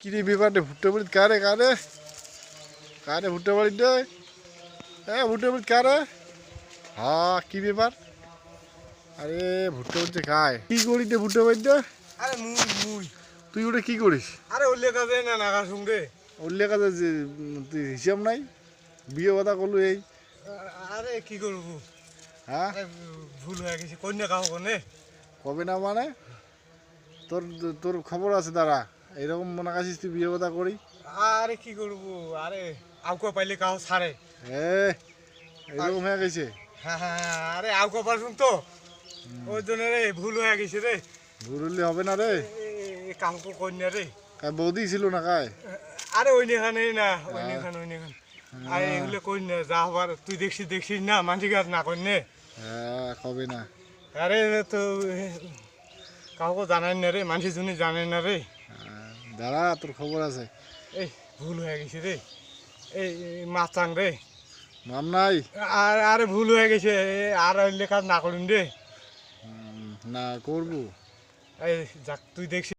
কিরে ব্যাপারটা ভুট্টা বাড়ি কারে কারে কারে ভুট্টা বাড়ি দে হ্যাঁ ভুট্টা বাড়ি কারে হ্যাঁ কি ব্যাপার আরে ভুট্টা বাড়িতে খায় কি করিস রে ভুট্টা বাড়িতে আরে মুই মুই তুই ওটা কি করিস আরে উল্লেখ আছে না নাগা শুনবে উল্লেখ আছে যে তুই হিসাব নাই বিয়ে কথা করলু এই আরে কি করবো হ্যাঁ আরে ভুল হয়ে গেছে কন্যা কাহ কনে কবে না মানে তোর তোর খবর আছে দাঁড়া এরকম মনে কাছিস তুই বিয়ে কথা করি আরে কি করবো আরে আউকা পাইলে কাহ ছাড়ে এরকম হয়ে গেছে হ্যাঁ হ্যাঁ আরে আউকা পারছুন তো ওই জন্য রে ভুল হয়ে গেছে রে ভুল হলে হবে না রে কাউকে কন্যা রে কায় বৌদি ছিল না কায় আরে ওই নেখানে না ওই নেখান আরে এগুলো কন্যা যা হবার তুই দেখছিস না মানসিক আর না কন্যা হ্যাঁ কবে না আরে তো কাউকে জানাই না রে মানুষের জন্য জানে না রে দাঁড়া তোর খবর আছে এই ভুল হয়ে গেছে রে এই মাছাং রে নাম নাই আর আরে ভুল হয়ে গেছে আর লেখা না করুন রে না করবো এই যাক তুই দেখছিস